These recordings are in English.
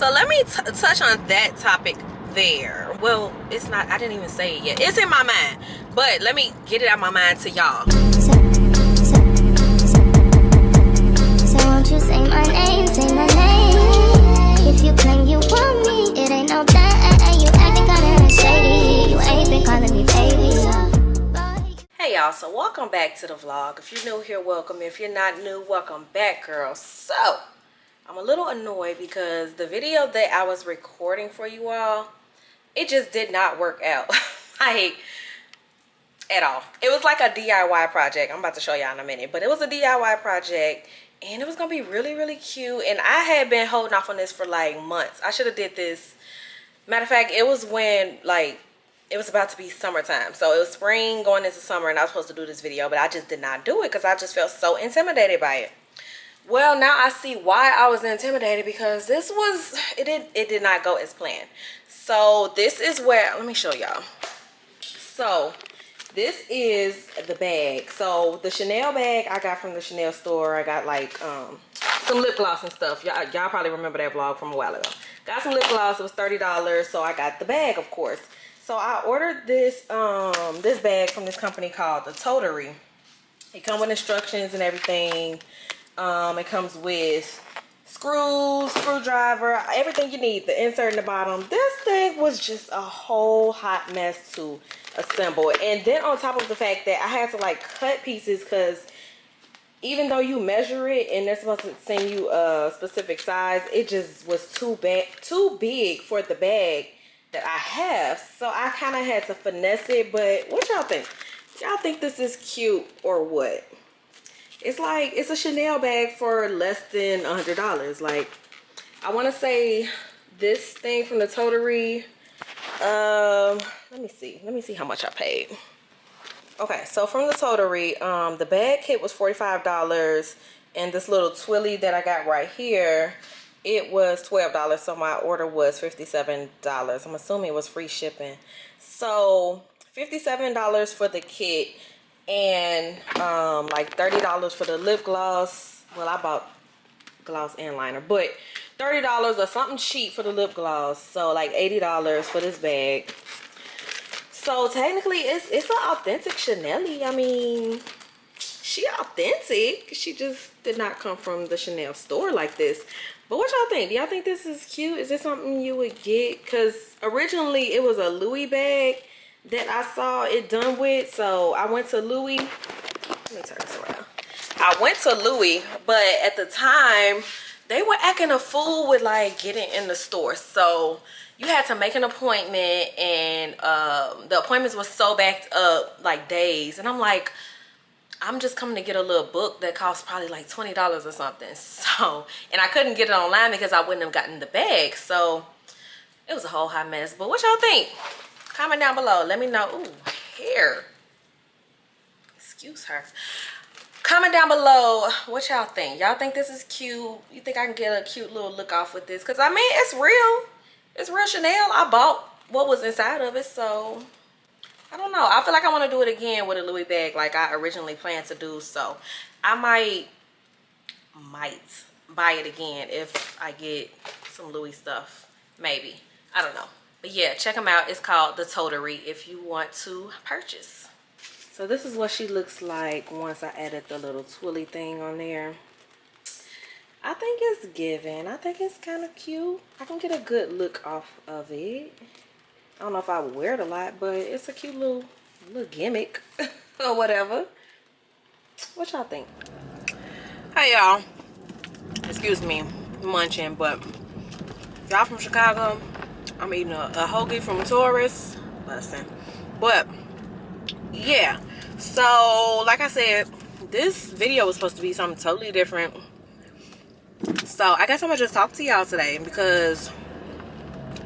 So let me touch on that topic there. Well, it's not, I didn't even say it yet. It's in my mind, but let me get it out of my mind to y'all. So won't you say my name, say my name. If you claim you want me, it ain't no thing. You acting kinda shady. You ain't been calling me baby. Hey y'all, so welcome back to the vlog. If you're new here, welcome. If you're not new, welcome back, girl. So I'm a little annoyed because the video that I was recording for you all, it just did not work out. Like, at all. It was like a DIY project. I'm about to show y'all in a minute, but it was a DIY project and it was gonna be really, really cute. And I had been holding off on this for like months. I should have did this. Matter of fact, it was when like it was about to be summertime. So it was spring going into summer and I was supposed to do this video, but I just did not do it because I just felt so intimidated by it. Well, now I see why I was intimidated, because this was, it did not go as planned. So this is where, let me show y'all. So this is the bag. So the Chanel bag I got from the Chanel store. I got like some lip gloss and stuff. Y'all probably remember that vlog from a while ago. Got some lip gloss. It was $30. So I got the bag, of course. So I ordered this this bag from this company called the Totery. It comes with instructions and everything. It comes with screws, screwdriver, everything you need, the insert in the bottom. This thing was just a whole hot mess to assemble. And then on top of the fact that I had to like cut pieces, because even though you measure it and they're supposed to send you a specific size, it just was too big for the bag that I have. So I kind of had to finesse it. But what y'all think? Y'all think this is cute or what? It's like, it's a Chanel bag for less than $100. Like, I want to say this thing from the Totery, let me see how much I paid. Okay, so from the Totery, the bag kit was $45, and this little twilly that I got right here, it was $12. So my order was $57. I'm assuming it was free shipping. So $57 for the kit. And like $30 for the lip gloss. Well, I bought gloss and liner, but $30 or something cheap for the lip gloss. So like $80 for this bag. So technically it's an authentic Chanel. I mean, she authentic. She just did not come from the Chanel store like this. But what y'all think? Do y'all think this is cute? Is this something you would get? Because originally it was a Louis bag that I saw it done with. So I went to Louis. Let me turn this around. I went to Louis, but at the time they were acting a fool with like getting in the store. So you had to make an appointment, and the appointments were so backed up, like days. And I'm like, I'm just coming to get a little book that costs probably like $20 or something. So, and I couldn't get it online because I wouldn't have gotten the bag. So it was a whole hot mess. But what y'all think? Comment down below. Let me know. Ooh, hair. Excuse her. Comment down below what y'all think. Y'all think this is cute? You think I can get a cute little look off with this? Because, I mean, it's real. It's real Chanel. I bought what was inside of it. So, I don't know. I feel like I want to do it again with a Louis bag like I originally planned to do. So, I might buy it again if I get some Louis stuff. Maybe. I don't know. But yeah, check them out. It's called the Totery if you want to purchase. So this is what she looks like once I added the little twilly thing on there. I think it's giving. I think it's kind of cute. I can get a good look off of it. I don't know if I would wear it a lot, but it's a cute little gimmick or whatever. What y'all think? Hey y'all. Excuse me, munching, but y'all from Chicago. I'm eating a hoagie from Taurus. Listen. But, yeah. So, like I said, this video was supposed to be something totally different. So, I guess I'm going to just talk to y'all today because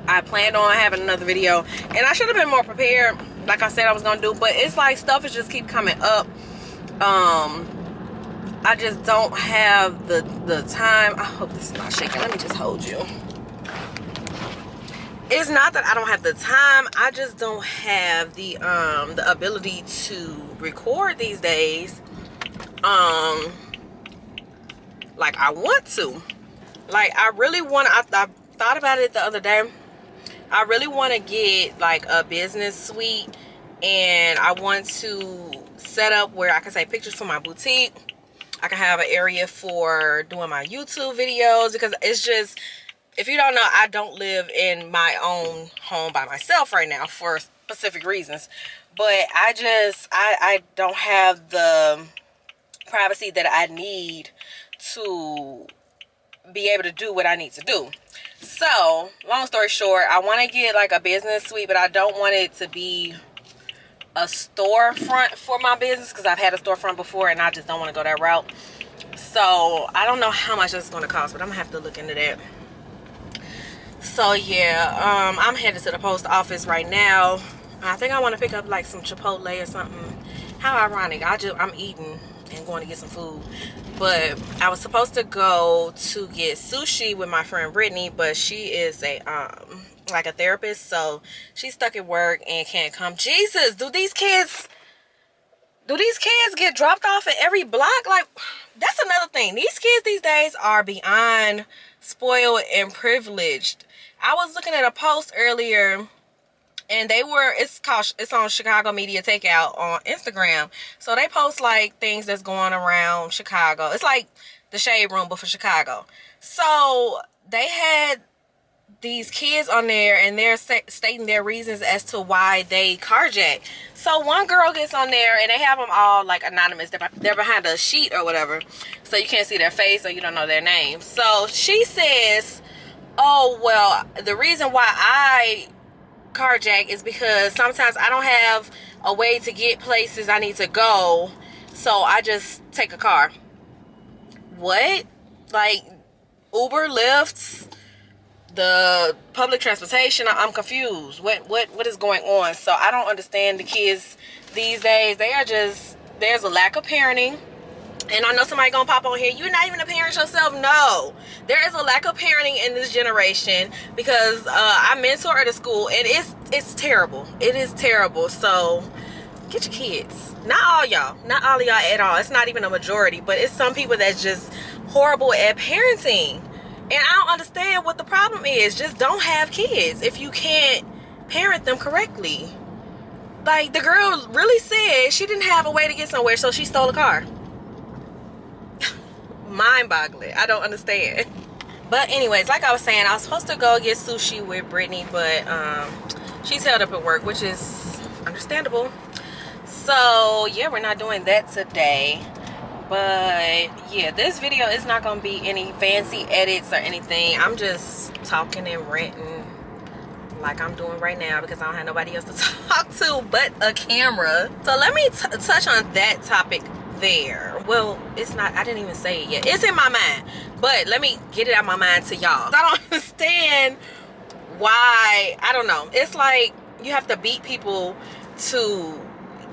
I planned on having another video. And I should have been more prepared, like I said I was going to do. But it's like stuff is just keep coming up. I just don't have the time. I hope this is not shaking. Let me just hold you. It's not that I don't have the time, I just don't have the ability to record these days like I want to. Like I really want to, thought about it the other day. I really want to get like a business suite, and I want to set up where I can take pictures for my boutique. I can have an area for doing my YouTube videos, because it's just, if you don't know, I don't live in my own home by myself right now for specific reasons. But I don't have the privacy that I need to be able to do what I need to do. So, long story short, I want to get like a business suite, but I don't want it to be a storefront for my business, because I've had a storefront before and I just don't want to go that route. So, I don't know how much it's going to cost, but I'm going to have to look into that. So, yeah, I'm headed to the post office right now. I think I want to pick up like some Chipotle or something. How ironic. I'm eating and going to get some food. But I was supposed to go to get sushi with my friend Brittany, but she is a like a therapist, so she's stuck at work and can't come. Jesus, do these kids get dropped off at every block? Like, that's another thing. These kids these days are beyond spoiled and privileged. I was looking at a post earlier, and it's on Chicago Media Takeout on Instagram. So they post like things that's going around Chicago. It's like the Shade Room, but for Chicago. So they had these kids on there, and they're stating their reasons as to why they carjack. So one girl gets on there, and they have them all like anonymous. They're behind a sheet or whatever, so you can't see their face or you don't know their name. So she says, oh, well, the reason why I carjack is because sometimes I don't have a way to get places I need to go, so I just take a car. What? Like Uber, Lyft, the public transportation? I'm confused. What is going on? So I don't understand the kids these days. They are just, there's a lack of parenting. And I know somebody gonna pop on here, you're not even a parent yourself. No, there is a lack of parenting in this generation, because I mentor at a school, and it's terrible. It is terrible. So get your kids. Not all y'all, not all of y'all at all. It's not even a majority, but it's some people that's just horrible at parenting, and I don't understand what the problem is. Just don't have kids if you can't parent them correctly. Like, the girl really said she didn't have a way to get somewhere, so she stole a car. Mind-boggling. I don't understand. But anyways, like I was saying, I was supposed to go get sushi with Brittany, but she's held up at work, which is understandable. So yeah, we're not doing that today. But yeah, this video is not gonna be any fancy edits or anything. I'm just talking and ranting like I'm doing right now, because I don't have nobody else to talk to but a camera. So let me touch on that topic there. Well, it's not, I didn't even say it yet. It's in my mind, but let me get it out of my mind to y'all. I don't understand why. I don't know. It's like you have to beat people to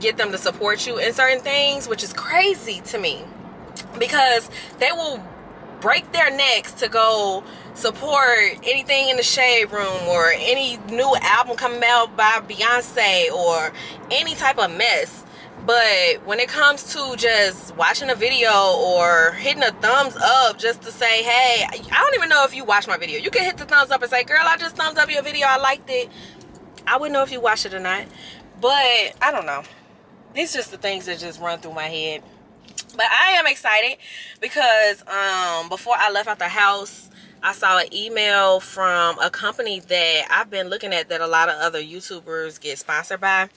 get them to support you in certain things, which is crazy to me, because they will break their necks to go support anything in the Shade Room, or any new album coming out by Beyonce, or any type of mess. But when it comes to just watching a video or hitting a thumbs up just to say, hey, I don't even know if you watched my video. You can hit the thumbs up and say, girl, I just thumbs up your video, I liked it. I wouldn't know if you watched it or not. But I don't know. These are just the things that just run through my head. But I am excited because before I left out the house, I saw an email from a company that I've been looking at that a lot of other YouTubers get sponsored by.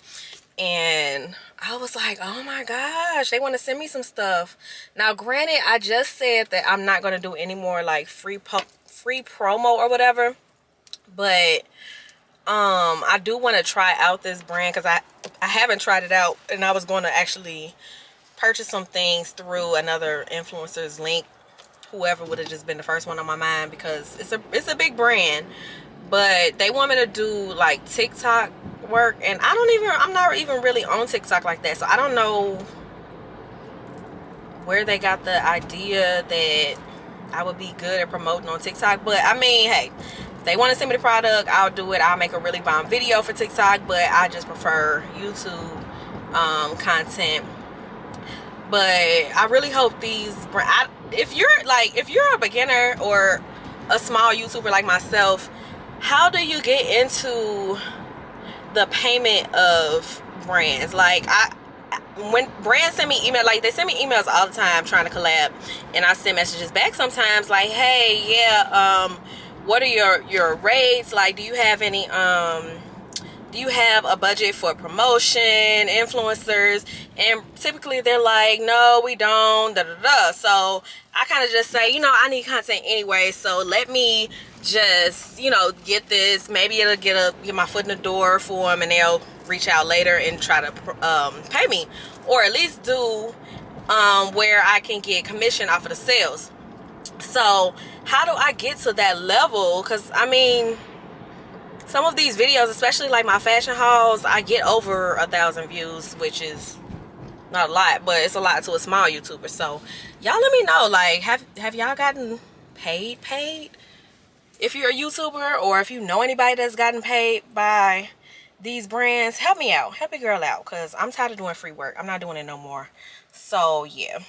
And I was like, oh my gosh, they want to send me some stuff. Now, granted, I just said that I'm not going to do any more like free promo or whatever. But I do want to try out this brand, because I haven't tried it out. And I was going to actually purchase some things through another influencer's link. Whoever would have just been the first one on my mind, because it's a big brand. But they want me to do like TikTok work, and I'm not even really on TikTok like that, so I don't know where they got the idea that I would be good at promoting on TikTok. But I mean, hey, if they want to send me the product, I'll do it. I'll make a really bomb video for TikTok, but I just prefer YouTube content. But I really hope these if you're a beginner, or a small YouTuber like myself, how do you get into the payment of brands? Like, when brands send me email, like they send me emails all the time trying to collab, and I send messages back sometimes like, hey, yeah, what are your rates? Like, do you have any do you have a budget for promotion, influencers? And typically they're like, no, we don't, da da da. So I kind of just say, you know, I need content anyway, so let me just, you know, get this. Maybe it'll get my foot in the door for them, and they'll reach out later and try to pay me, or at least do where I can get commission off of the sales. So how do I get to that level? Because I mean, some of these videos, especially like my fashion hauls, I get over 1,000 views, which is not a lot, but it's a lot to a small YouTuber. So y'all let me know, like, have y'all gotten paid? If you're a YouTuber, or if you know anybody that's gotten paid by these brands, help me out, help a girl out, because I'm tired of doing free work. I'm not doing it no more. So yeah,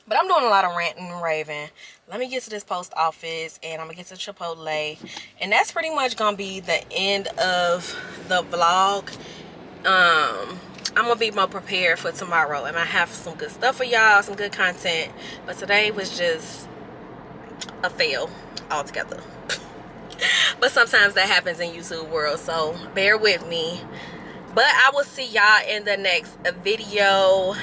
but I'm doing a lot of ranting and raving. Let me get to this post office, and I'm gonna get to Chipotle, and that's pretty much gonna be the end of the vlog. I'm gonna be more prepared for tomorrow, and I have some good stuff for y'all, some good content. But today was just a fail altogether. But sometimes that happens in YouTube world, so bear with me. But I will see y'all in the next video.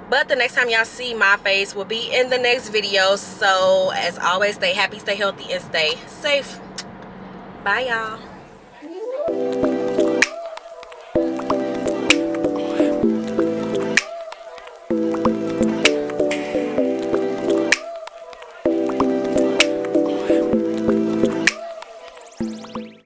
But the next time y'all see my face will be in the next video. So as always, stay happy, stay healthy, and stay safe. Bye, y'all.